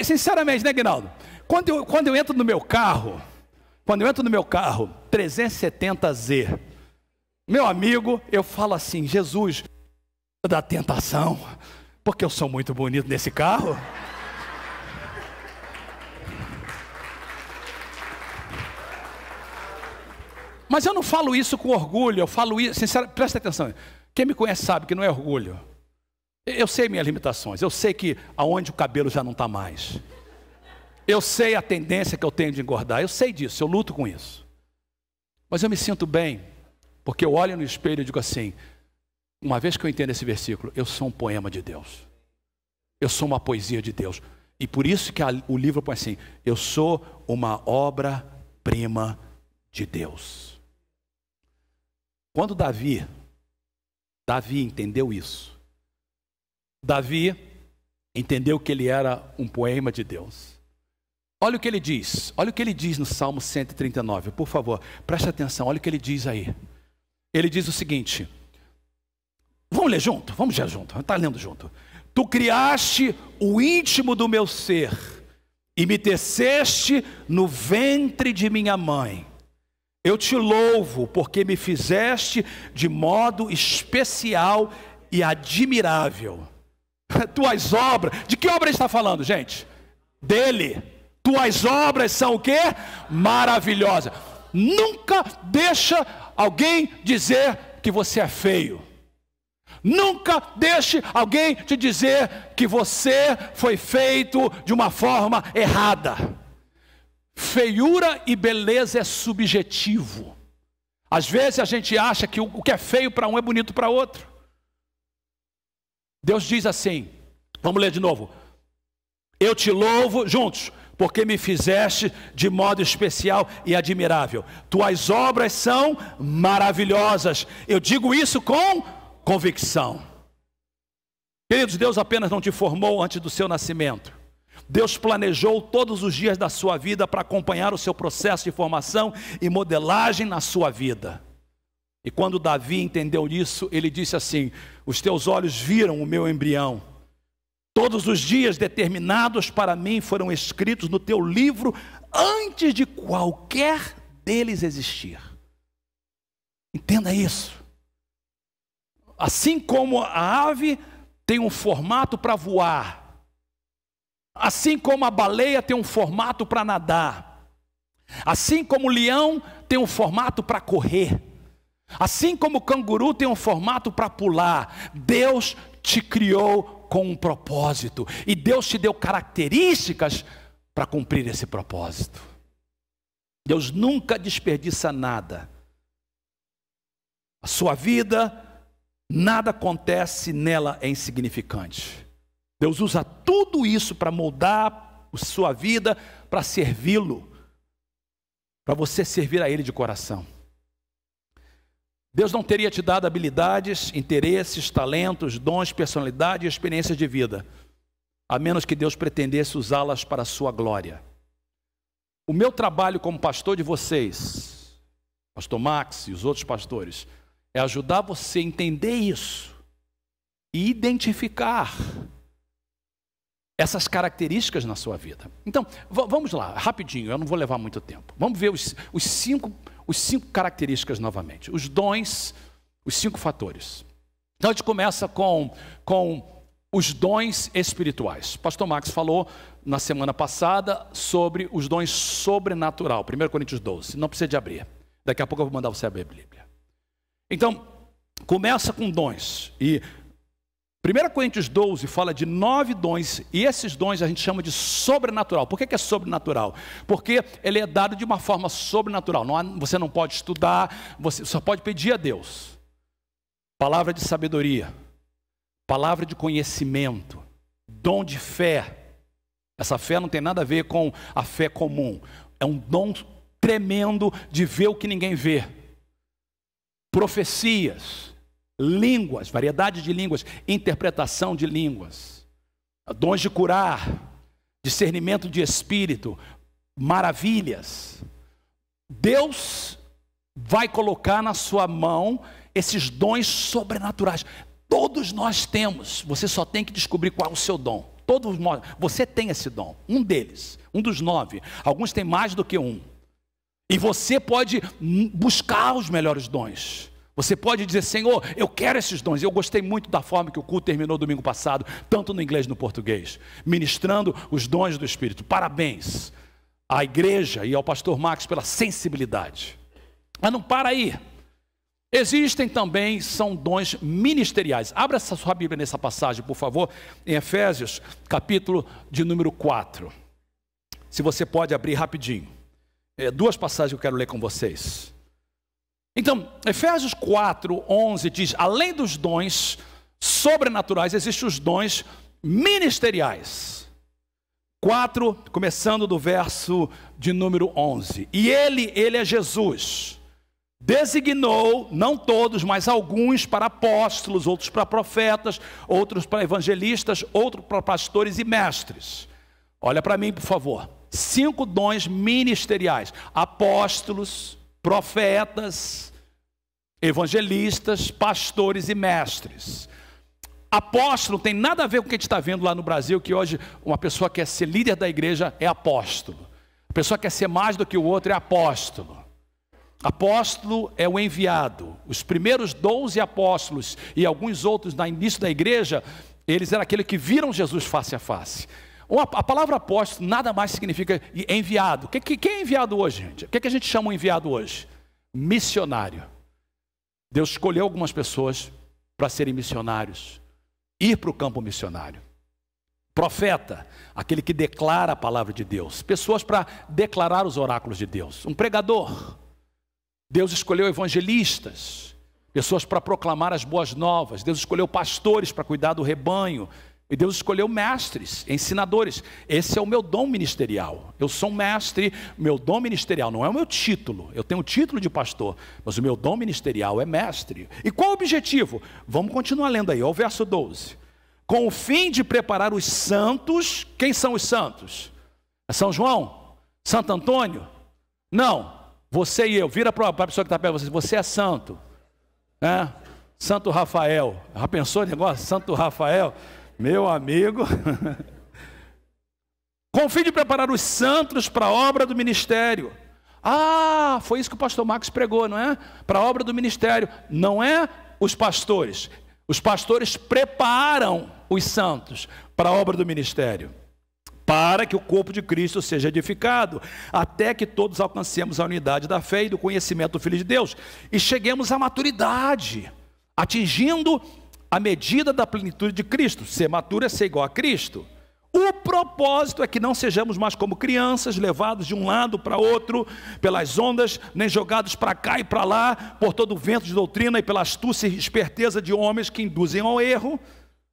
[SPEAKER 1] sinceramente, né, Aguinaldo? Quando eu entro no meu carro, 370Z, meu amigo, eu falo assim, Jesus, da tentação, porque eu sou muito bonito nesse carro. Mas eu não falo isso com orgulho, eu falo isso, sinceramente, presta atenção, quem me conhece sabe que não é orgulho. Eu sei minhas limitações, eu sei que aonde o cabelo já não está mais. Eu sei a tendência que eu tenho de engordar, eu sei disso, eu luto com isso. Mas eu me sinto bem, porque eu olho no espelho e digo assim, uma vez que eu entendo esse versículo, eu sou um poema de Deus. Eu sou uma poesia de Deus. E por isso que o livro põe assim, eu sou uma obra-prima de Deus. Quando Davi entendeu isso, Davi entendeu que ele era um poema de Deus. Olha o que ele diz no Salmo 139, por favor, preste atenção, olha o que ele diz aí. Ele diz o seguinte, vamos ler junto, está lendo junto. Tu criaste o íntimo do meu ser e me teceste no ventre de minha mãe. Eu te louvo porque me fizeste de modo especial e admirável. Tuas obras, de que obra ele está falando, gente? Dele. Tuas obras são o quê? Maravilhosas. Nunca deixa alguém dizer que você é feio. Nunca deixe alguém te dizer que você foi feito de uma forma errada. Feiura e beleza é subjetivo. Às vezes a gente acha que o que é feio para um é bonito para outro. Deus diz assim, vamos ler de novo. Eu te louvo, juntos, porque me fizeste de modo especial e admirável. Tuas obras são maravilhosas. Eu digo isso com convicção. Queridos, Deus apenas não te formou antes do seu nascimento. Deus planejou todos os dias da sua vida para acompanhar o seu processo de formação e modelagem na sua vida. E quando Davi entendeu isso, ele disse assim, os teus olhos viram o meu embrião. Todos os dias determinados para mim foram escritos no teu livro antes de qualquer deles existir. Entenda isso. Assim como a ave tem um formato para voar, assim como a baleia tem um formato para nadar, assim como o leão tem um formato para correr, assim como o canguru tem um formato para pular, Deus te criou com um propósito, e Deus te deu características para cumprir esse propósito. Deus nunca desperdiça nada. A sua vida, nada acontece nela é insignificante. Deus usa tudo isso para moldar a sua vida, para servi-lo, para você servir a Ele de coração. Deus não teria te dado habilidades, interesses, talentos, dons, personalidade e experiências de vida, a menos que Deus pretendesse usá-las para a sua glória. O meu trabalho como pastor de vocês, pastor Max e os outros pastores, é ajudar você a entender isso e identificar essas características na sua vida. Então, vamos lá, rapidinho, eu não vou levar muito tempo. Vamos ver os cinco características novamente. Os dons, Os 5 fatores. Então a gente começa com os dons espirituais. O pastor Max falou na semana passada sobre os dons sobrenatural. 1 Coríntios 12. Não precisa de abrir. Daqui a pouco eu vou mandar você abrir a Bíblia. Então, começa com dons. E 1 Coríntios 12 fala de 9 dons. E esses dons a gente chama de sobrenatural. Por que é sobrenatural? Porque ele é dado de uma forma sobrenatural. Você não pode estudar, você só pode pedir a Deus. Palavra de sabedoria, palavra de conhecimento, dom de fé. Essa fé não tem nada a ver com a fé comum. É um dom tremendo de ver o que ninguém vê. Profecias, línguas, variedade de línguas, interpretação de línguas, dons de curar, discernimento de espírito, maravilhas. Deus vai colocar na sua mão esses dons sobrenaturais. Todos nós temos. Você só tem que descobrir qual é o seu dom. Todos nós. Você tem esse dom. Um deles. Um dos 9. Alguns têm mais do que um. E você pode buscar os melhores dons. Você pode dizer, Senhor, eu quero esses dons. Eu gostei muito da forma que o culto terminou domingo passado, tanto no inglês como no português, ministrando os dons do Espírito. Parabéns à igreja e ao pastor Max pela sensibilidade. Mas não para aí. Existem também, são dons ministeriais. Abra essa sua Bíblia nessa passagem, por favor, em Efésios, capítulo de número 4. Se você pode abrir rapidinho. 2 passagens que eu quero ler com vocês. Então, Efésios 4, 11 diz, além dos dons sobrenaturais, existem os dons ministeriais. 4, começando do verso de número 11. E ele é Jesus. Designou, não todos, mas alguns para apóstolos, outros para profetas, outros para evangelistas, outros para pastores e mestres. Olha para mim, por favor. 5 dons ministeriais. Apóstolos, profetas, evangelistas, pastores e mestres. Apóstolo tem nada a ver com o que a gente está vendo lá no Brasil, que hoje uma pessoa que quer ser líder da igreja é apóstolo. A pessoa que quer ser mais do que o outro é apóstolo. Apóstolo é o enviado. Os primeiros 12 apóstolos e alguns outros no início da igreja, eles eram aqueles que viram Jesus face a face. A palavra apóstolo nada mais significa enviado. Quem é enviado hoje, gente? O que a gente chama de enviado hoje? Missionário. Deus escolheu algumas pessoas para serem missionários, ir para o campo missionário. Profeta, aquele que declara a palavra de Deus. Pessoas para declarar os oráculos de Deus. Um pregador. Deus escolheu evangelistas, pessoas para proclamar as boas novas. Deus escolheu pastores para cuidar do rebanho. E Deus escolheu mestres, ensinadores. Esse é o meu dom ministerial. Eu sou um mestre, meu dom ministerial não é o meu título. Eu tenho o título de pastor, mas o meu dom ministerial é mestre. E qual o objetivo? Vamos continuar lendo aí, ó, o verso 12. Com o fim de preparar os santos. Quem são os santos? É São João? Santo Antônio? Não. Você e eu, vira para a pessoa que está perto de você, você é santo. Santo Rafael. Já pensou no negócio? Santo Rafael, meu amigo. Com o fim de preparar os santos para a obra do ministério. Ah, foi isso que o pastor Marcos pregou, não é? Para a obra do ministério. Não é os pastores. Os pastores preparam os santos para a obra do ministério, para que o corpo de Cristo seja edificado, até que todos alcancemos a unidade da fé e do conhecimento do Filho de Deus, e cheguemos à maturidade, atingindo a medida da plenitude de Cristo. Ser maturo é ser igual a Cristo. O propósito é que não sejamos mais como crianças, levados de um lado para outro, pelas ondas, nem jogados para cá e para lá, por todo o vento de doutrina e pela astúcia e esperteza de homens que induzem ao erro.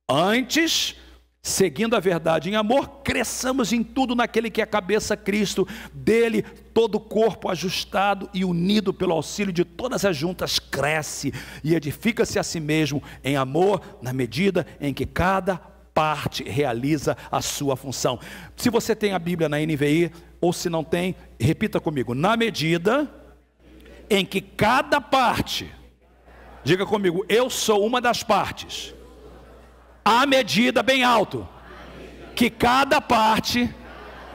[SPEAKER 1] Antes, seguindo a verdade em amor, cresçamos em tudo naquele que é a cabeça, Cristo. Dele todo o corpo ajustado e unido pelo auxílio de todas as juntas cresce e edifica-se a si mesmo em amor, na medida em que cada parte realiza a sua função. Se você tem a Bíblia na NVI, ou se não tem, repita comigo: na medida em que cada parte, diga comigo, eu sou uma das partes. À medida, bem alto, que cada parte,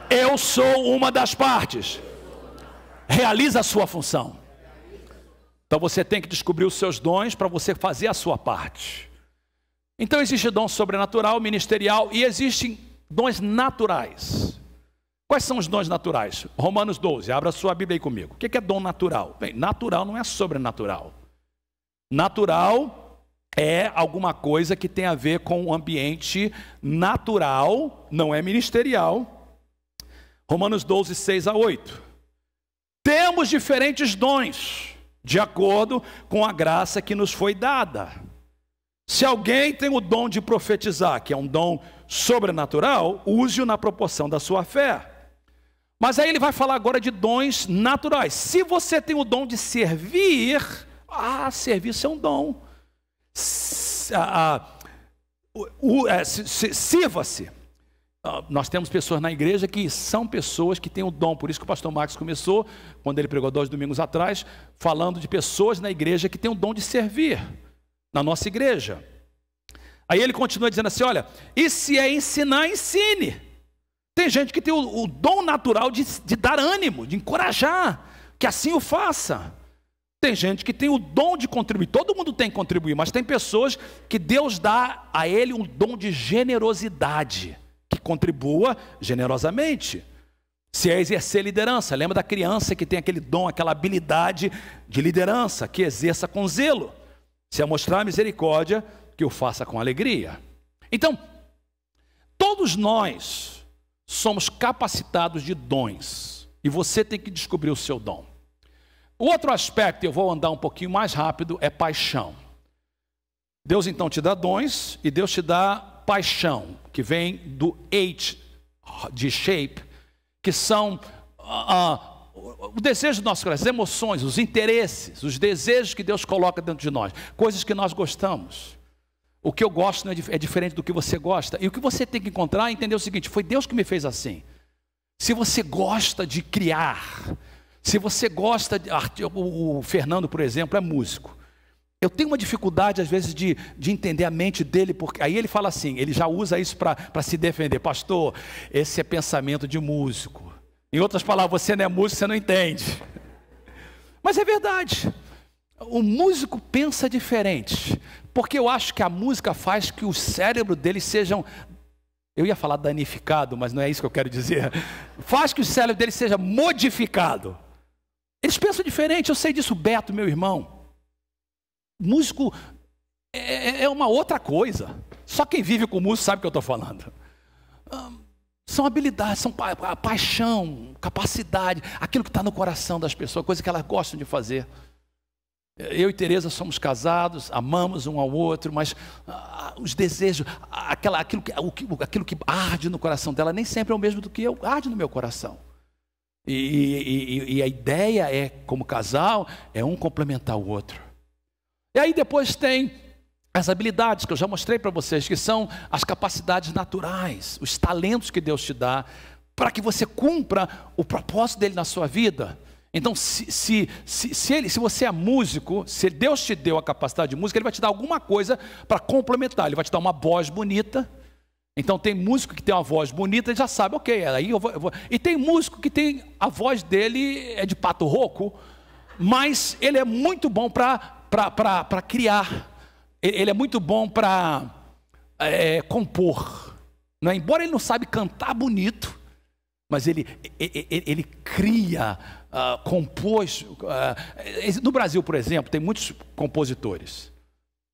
[SPEAKER 1] eu sou uma das partes, realiza a sua função. Então você tem que descobrir os seus dons para você fazer a sua parte. Então existe dom sobrenatural, ministerial, e existem dons naturais. Quais são os dons naturais? Romanos 12, abra sua Bíblia aí comigo. O que é dom natural? Bem, natural não é sobrenatural. Natural é alguma coisa que tem a ver com o ambiente natural, não é ministerial. Romanos 12, 6 a 8. Temos diferentes dons, de acordo com a graça que nos foi dada. Se alguém tem o dom de profetizar, que é um dom sobrenatural, use-o na proporção da sua fé. Mas aí ele vai falar agora de dons naturais. Se você tem o dom de servir, serviço é um dom. Sirva-se. Nós temos pessoas na igreja que são pessoas que têm o dom. Por isso que o pastor Marcos começou, quando ele pregou 2 domingos atrás, falando de pessoas na igreja que têm o dom de servir, na nossa igreja. Aí ele continua dizendo assim, olha, e se é ensinar, ensine. Tem gente que tem o dom natural de dar ânimo, de encorajar, que assim o faça. Tem gente que tem o dom de contribuir, todo mundo tem que contribuir, mas tem pessoas que Deus dá a ele um dom de generosidade, que contribua generosamente. Se é exercer liderança, lembra da criança que tem aquele dom, aquela habilidade de liderança, que exerça com zelo. Se é mostrar misericórdia, que o faça com alegria. Então, todos nós somos capacitados de dons, e você tem que descobrir o seu dom. O outro aspecto, eu vou andar um pouquinho mais rápido, é paixão. Deus então te dá dons, e Deus te dá paixão, que vem do H, de shape, que são o desejo do nosso coração, as emoções, os interesses, os desejos que Deus coloca dentro de nós, coisas que nós gostamos. O que eu gosto não é diferente do que você gosta. E o que você tem que encontrar é entender o seguinte, foi Deus que me fez assim. Se você gosta de criar, se você gosta o Fernando, por exemplo, é músico. Eu tenho uma dificuldade às vezes de entender a mente dele, porque aí ele fala assim, ele já usa isso para se defender. Pastor, esse é pensamento de músico. Em outras palavras, você não é músico, você não entende. Mas é verdade. O músico pensa diferente, porque eu acho que a música faz que o cérebro deles sejam, eu ia falar danificado, mas não é isso que eu quero dizer, faz que o cérebro deles seja modificado. Eles pensam diferente, eu sei disso. Beto, meu irmão, músico é uma outra coisa, só quem vive com música sabe o que eu estou falando. São habilidades, são paixão, capacidade, aquilo que está no coração das pessoas, coisa que elas gostam de fazer. Eu e Tereza somos casados, amamos um ao outro, mas os desejos, aquilo que arde no coração dela nem sempre é o mesmo do que arde no meu coração. E a ideia é, como casal, é um complementar o outro. E aí depois tem as habilidades que eu já mostrei para vocês, que são as capacidades naturais, os talentos que Deus te dá, para que você cumpra o propósito dele na sua vida. Então, se você é músico, se Deus te deu a capacidade de música, Ele vai te dar alguma coisa para complementar. Ele vai te dar uma voz bonita. Então, tem músico que tem uma voz bonita, ele já sabe, ok, aí eu vou. E tem músico que tem, a voz dele é de pato rouco, mas ele é muito bom para criar. Ele é muito bom para compor. Não é? Embora ele não sabe cantar bonito, mas ele cria, compôs. No Brasil, por exemplo, tem muitos compositores.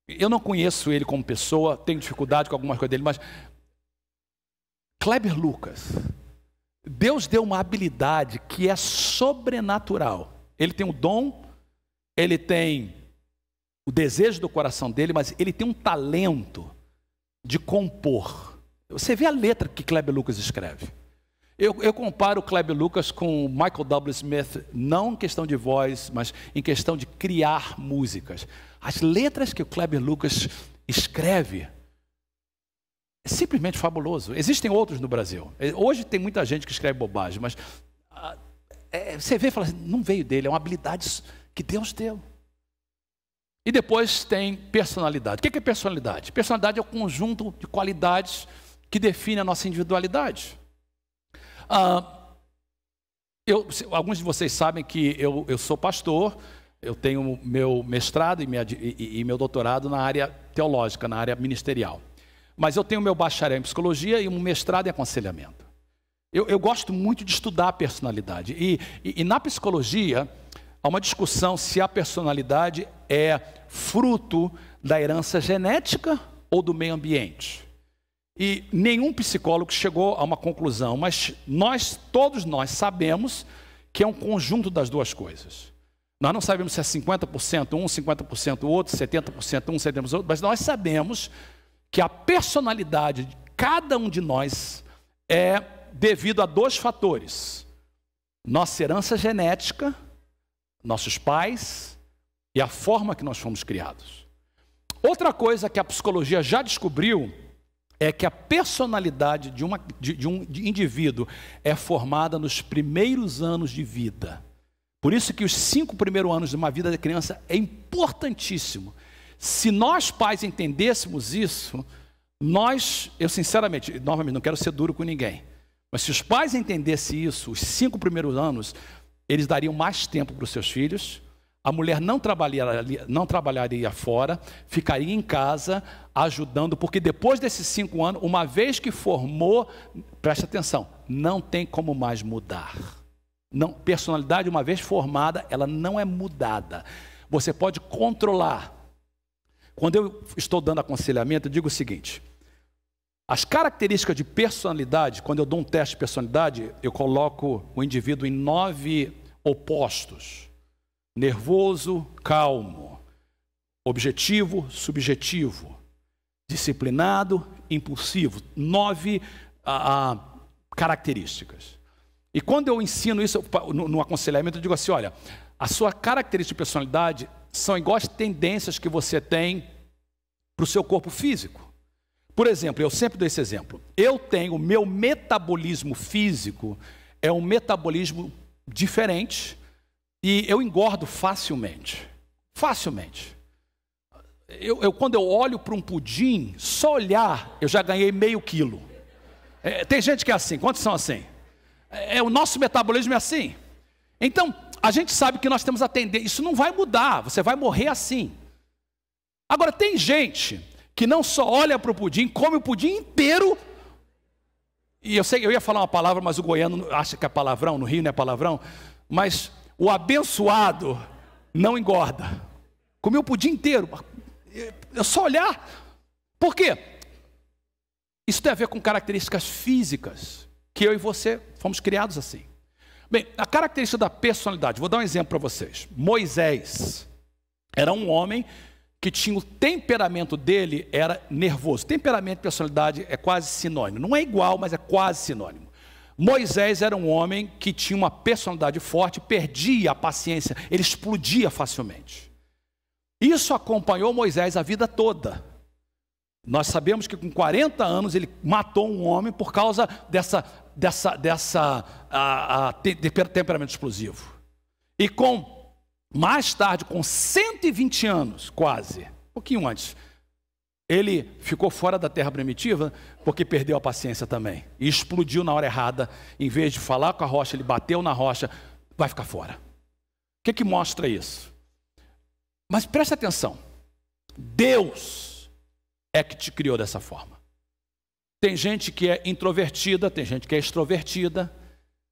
[SPEAKER 1] Eu não conheço ele como pessoa, tenho dificuldade com algumas coisas dele, mas Kleber Lucas, Deus deu uma habilidade que é sobrenatural. Ele tem o dom, ele tem o desejo do coração dele, mas ele tem um talento de compor. Você vê a letra que Kleber Lucas escreve. Eu comparo o Kleber Lucas com o Michael W. Smith, não em questão de voz, mas em questão de criar músicas. As letras que o Kleber Lucas escreve é simplesmente fabuloso. Existem outros no Brasil. Hoje tem muita gente que escreve bobagem, mas você vê e fala assim, não veio dele, é uma habilidade que Deus deu. E depois tem personalidade. O que é personalidade? Personalidade é o conjunto de qualidades que define a nossa individualidade. Alguns de vocês sabem que eu sou pastor, eu tenho meu mestrado e meu doutorado na área teológica, na área ministerial. Mas eu tenho meu bacharel em psicologia e um mestrado em aconselhamento. Eu gosto muito de estudar a personalidade. E na psicologia, há uma discussão se a personalidade é fruto da herança genética ou do meio ambiente. E nenhum psicólogo chegou a uma conclusão, mas todos nós sabemos que é um conjunto das duas coisas. Nós não sabemos se é 50% um, 50% o outro, 70% um, 70% outro, mas nós sabemos que a personalidade de cada um de nós é devido a dois fatores: nossa herança genética, nossos pais e a forma que nós fomos criados. Outra coisa que a psicologia já descobriu é que a personalidade de um indivíduo é formada nos primeiros anos de vida. Por isso que os 5 primeiros anos de uma vida de criança é importantíssimo. Se nós pais entendêssemos isso, eu sinceramente, novamente, não quero ser duro com ninguém, mas se os pais entendessem isso, os 5 primeiros anos, eles dariam mais tempo para os seus filhos, a mulher não trabalharia fora, ficaria em casa ajudando, porque depois desses 5 anos, uma vez que formou, preste atenção, não tem como mais mudar. Não, personalidade, uma vez formada, ela não é mudada. Você pode controlar. Quando eu estou dando aconselhamento, eu digo o seguinte: as características de personalidade, quando eu dou um teste de personalidade, eu coloco o indivíduo em 9 opostos: nervoso, calmo, objetivo, subjetivo, disciplinado, impulsivo. 9 características. E quando eu ensino isso no aconselhamento, eu digo assim: olha, a sua característica de personalidade são iguais tendências que você tem para o seu corpo físico. Por exemplo, eu sempre dou esse exemplo. Eu tenho, o meu metabolismo físico é um metabolismo diferente e eu engordo facilmente. Facilmente. Quando eu olho para um pudim, só olhar, eu já ganhei meio quilo. Tem gente que é assim. Quantos são assim? O nosso metabolismo é assim. Então, a gente sabe que nós temos a tendência. Isso não vai mudar, você vai morrer assim. Agora, tem gente que não só olha para o pudim, come o pudim inteiro. E eu sei, eu ia falar uma palavra, mas o goiano acha que é palavrão, no Rio não é palavrão. Mas o abençoado não engorda. Comeu o pudim inteiro. É só olhar. Por quê? Isso tem a ver com características físicas, que eu e você fomos criados assim. Bem, a característica da personalidade, vou dar um exemplo para vocês. Moisés era um homem que tinha o temperamento dele, era nervoso. Temperamento e personalidade é quase sinônimo. Não é igual, mas é quase sinônimo. Moisés era um homem que tinha uma personalidade forte, perdia a paciência, ele explodia facilmente. Isso acompanhou Moisés a vida toda. Nós sabemos que com 40 anos ele matou um homem por causa temperamento explosivo. E mais tarde, com 120 anos, quase, um pouquinho antes, ele ficou fora da terra primitiva porque perdeu a paciência também. E explodiu na hora errada. Em vez de falar com a rocha, ele bateu na rocha, vai ficar fora. O que mostra isso? Mas preste atenção. Deus é que te criou dessa forma. Tem gente que é introvertida, tem gente que é extrovertida,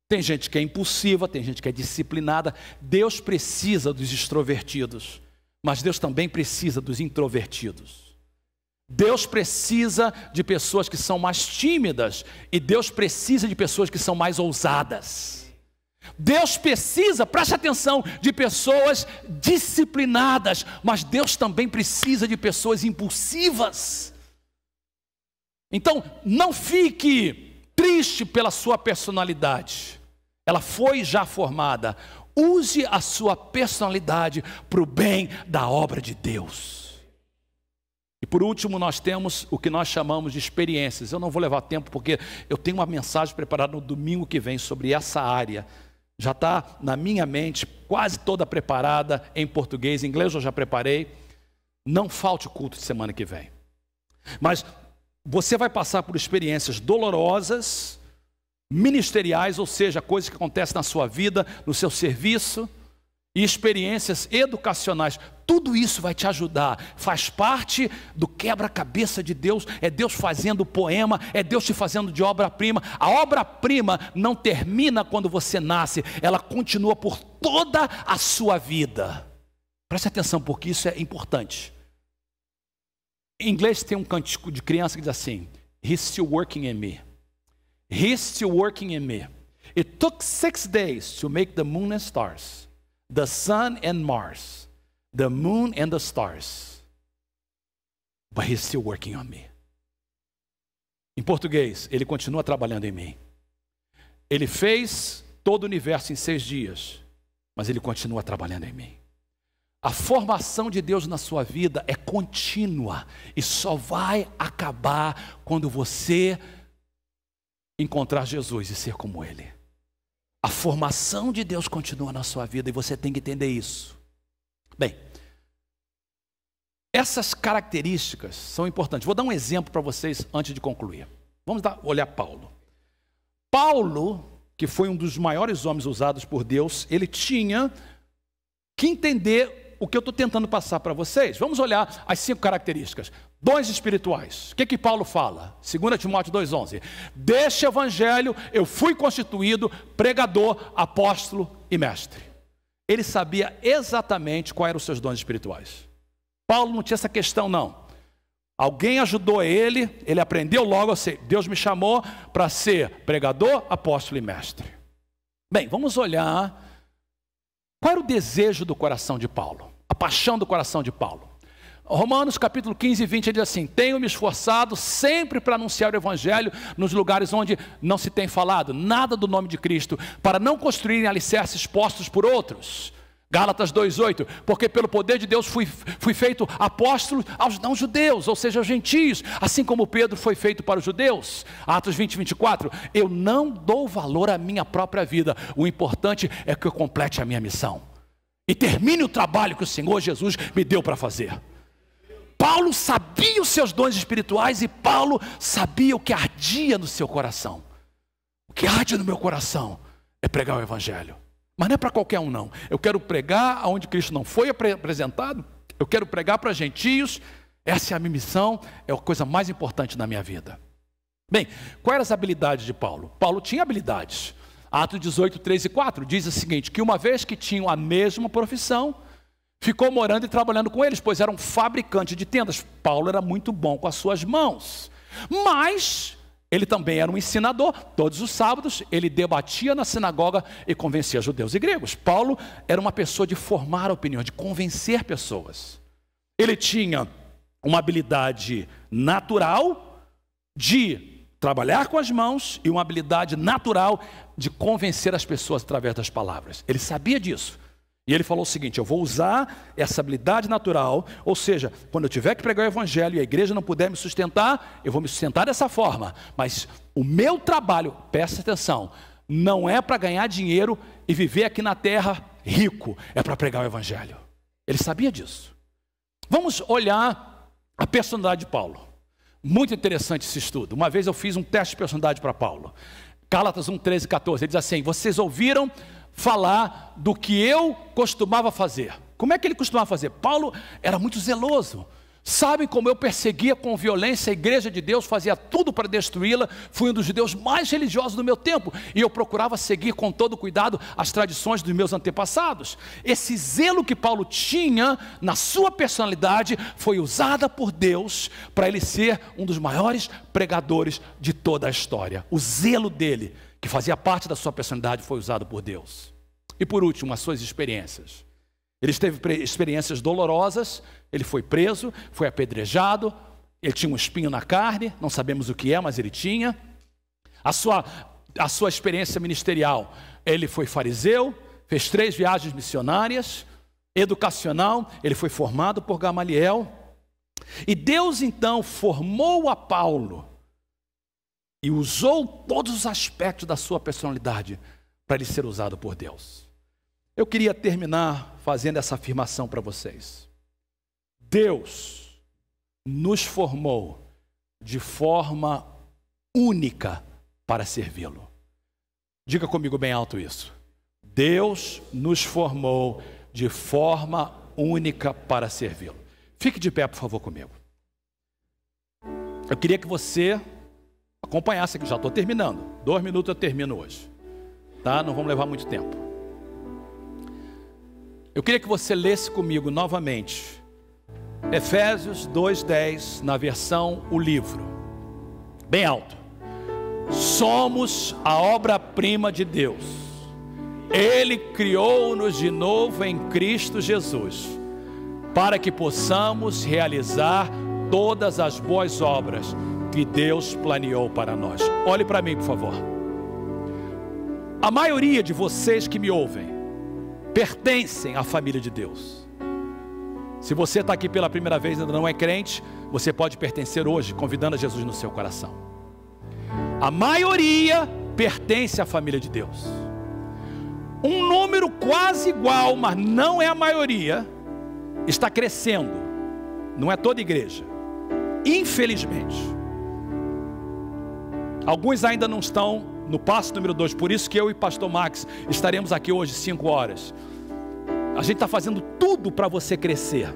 [SPEAKER 1] tem gente que é impulsiva, tem gente que é disciplinada. Deus precisa dos extrovertidos, mas Deus também precisa dos introvertidos. Deus precisa de pessoas que são mais tímidas e Deus precisa de pessoas que são mais ousadas. Deus precisa, preste atenção, de pessoas disciplinadas, mas Deus também precisa de pessoas impulsivas. Então, não fique triste pela sua personalidade. Ela foi já formada. Use a sua personalidade para o bem da obra de Deus. E por último, nós temos o que nós chamamos de experiências. Eu não vou levar tempo, porque eu tenho uma mensagem preparada no domingo que vem sobre essa área. Já está na minha mente, quase toda preparada em português. Em inglês eu já preparei. Não falte o culto de semana que vem. Mas você vai passar por experiências dolorosas, ministeriais, ou seja, coisas que acontecem na sua vida, no seu serviço. e experiências educacionais. Tudo isso vai te ajudar. Faz parte do quebra-cabeça de Deus. É Deus fazendo poema, é Deus te fazendo de obra-prima. A obra-prima não termina quando você nasce, ela continua por toda a sua vida. Preste atenção, porque isso é importante. Em inglês tem um cântico de criança que diz assim: He's still working in me. He's still working in me. It took 6 days to make the moon and stars, the sun and Mars, the moon and the stars. But He's still working on me. Em português, Ele continua trabalhando em mim. Ele fez todo o universo em 6 dias, mas Ele continua trabalhando em mim. A formação de Deus na sua vida é contínua e só vai acabar quando você encontrar Jesus e ser como Ele. A formação de Deus continua na sua vida e você tem que entender isso. Bem, essas características são importantes. Vou dar um exemplo para vocês antes de concluir. Vamos olhar Paulo. Paulo, que foi um dos maiores homens usados por Deus, ele tinha que entender o que eu estou tentando passar para vocês. Vamos olhar as 5 características. Dons espirituais. O que Paulo fala? 2 Timóteo 2,11. Deste evangelho eu fui constituído pregador, apóstolo e mestre. Ele sabia exatamente quais eram os seus dons espirituais. Paulo não tinha essa questão, não. Alguém ajudou ele aprendeu logo assim: Deus me chamou para ser pregador, apóstolo e mestre. Bem, vamos olhar qual era o desejo do coração de Paulo, a paixão do coração de Paulo. Romanos capítulo 15 e 20, ele diz assim: tenho me esforçado sempre para anunciar o evangelho nos lugares onde não se tem falado nada do nome de Cristo, para não construírem alicerces postos por outros. Gálatas 2,8, porque pelo poder de Deus fui feito apóstolo aos não-judeus, ou seja, aos gentios, assim como Pedro foi feito para os judeus. Atos 20, 24, eu não dou valor à minha própria vida, o importante é que eu complete a minha missão e termine o trabalho que o Senhor Jesus me deu para fazer. Paulo sabia os seus dons espirituais e Paulo sabia o que ardia no seu coração. O que arde no meu coração é pregar o evangelho. Mas não é para qualquer um, não. Eu quero pregar onde Cristo não foi apresentado. Eu quero pregar para gentios. Essa é a minha missão, é a coisa mais importante na minha vida. Bem, quais eram as habilidades de Paulo? Paulo tinha habilidades. Atos 18, 3 e 4 diz o seguinte: que uma vez que tinham a mesma profissão, ficou morando e trabalhando com eles, pois era um fabricante de tendas. Paulo era muito bom com as suas mãos. Mas ele também era um ensinador. Todos os sábados ele debatia na sinagoga e convencia judeus e gregos. Paulo era uma pessoa de formar opinião, de convencer pessoas. Ele tinha uma habilidade natural de trabalhar com as mãos e uma habilidade natural de convencer as pessoas através das palavras. Ele sabia disso. E ele falou o seguinte: eu vou usar essa habilidade natural, ou seja, quando eu tiver que pregar o evangelho e a igreja não puder me sustentar, eu vou me sustentar dessa forma. Mas o meu trabalho, presta atenção, não é para ganhar dinheiro e viver aqui na terra rico, é para pregar o evangelho. Ele sabia disso. Vamos olhar a personalidade de Paulo. Muito interessante esse estudo. Uma vez eu fiz um teste de personalidade para Paulo. Gálatas 1, 13 e 14, ele diz assim: vocês ouviram falar do que eu costumava fazer. Como é que ele costumava fazer? Paulo era muito zeloso. Sabem como eu perseguia com violência a igreja de Deus, fazia tudo para destruí-la. Fui um dos judeus mais religiosos do meu tempo e eu procurava seguir com todo cuidado as tradições dos meus antepassados. Esse zelo que Paulo tinha na sua personalidade foi usada por Deus para ele ser um dos maiores pregadores de toda a história. O zelo dele, que fazia parte da sua personalidade, foi usado por Deus. E por último, as suas experiências. Ele teve experiências dolorosas. Ele foi preso, foi apedrejado, ele tinha um espinho na carne, não sabemos o que é, mas ele tinha. A sua experiência ministerial: ele foi fariseu, fez 3 viagens missionárias, educacional, ele foi formado por Gamaliel. E Deus então formou a Paulo e usou todos os aspectos da sua personalidade para ele ser usado por Deus. Eu queria terminar fazendo essa afirmação para vocês. Deus nos formou de forma única para servi-lo. Diga comigo bem alto isso. Deus nos formou de forma única para servi-lo. Fique de pé, por favor, comigo. Eu queria que você acompanhasse aqui, já estou terminando. 2 minutos eu termino hoje. Tá? Não vamos levar muito tempo. Eu queria que você lesse comigo novamente Efésios 2:10, na versão O Livro. Bem alto. Somos a obra-prima de Deus. Ele criou-nos de novo em Cristo Jesus, para que possamos realizar todas as boas obras que Deus planeou para nós. Olhe para mim, por favor. A maioria de vocês que me ouvem pertencem à família de Deus. Se você está aqui pela primeira vez e ainda não é crente, você pode pertencer hoje, convidando a Jesus no seu coração. A maioria pertence à família de Deus. Um número quase igual, mas não é a maioria, está crescendo. Não é toda igreja. Infelizmente. Alguns ainda não estão no passo número 2. Por isso que eu e pastor Max estaremos aqui hoje 5 horas. A gente está fazendo tudo para você crescer.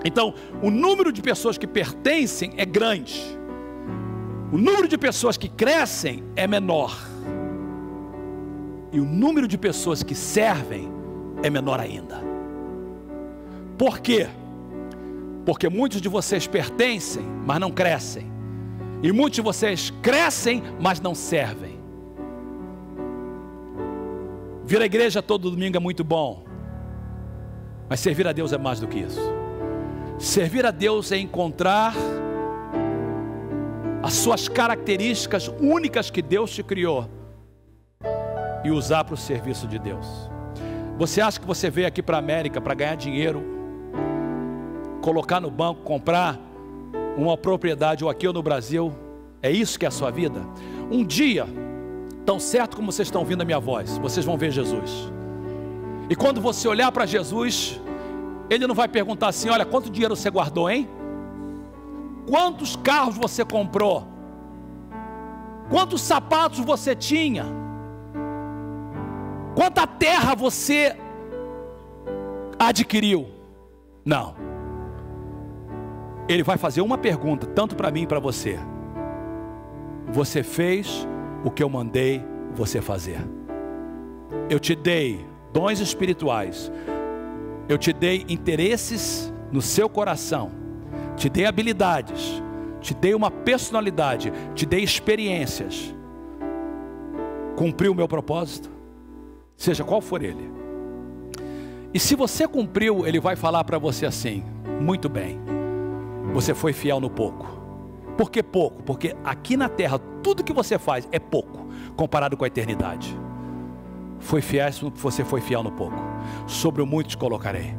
[SPEAKER 1] Então, o número de pessoas que pertencem é grande. O número de pessoas que crescem é menor. E o número de pessoas que servem é menor ainda. Por quê? Porque muitos de vocês pertencem, mas não crescem. E muitos de vocês crescem, mas não servem. Vir à igreja todo domingo é muito bom, mas servir a Deus é mais do que isso. Servir a Deus é encontrar as suas características únicas que Deus te criou e usar para o serviço de Deus. Você acha que você veio aqui para a América para ganhar dinheiro, colocar no banco, comprar uma propriedade, ou aqui ou no Brasil? É isso que é a sua vida? Um dia, tão certo como vocês estão ouvindo a minha voz, vocês vão ver Jesus. E quando você olhar para Jesus, Ele não vai perguntar assim: olha, quanto dinheiro você guardou, hein? Quantos carros você comprou? Quantos sapatos você tinha? Quanta terra você adquiriu? Não. Ele vai fazer uma pergunta, tanto para mim e para você: você fez o que eu mandei você fazer? Eu te dei dons espirituais, eu te dei interesses no seu coração, te dei habilidades, te dei uma personalidade, te dei experiências. Cumpriu o meu propósito? Seja qual for ele. E se você cumpriu, Ele vai falar para você assim: muito bem, você foi fiel no pouco. Por que pouco? Porque aqui na terra tudo que você faz é pouco comparado com a eternidade. Você foi fiel no pouco, sobre o muito te colocarei.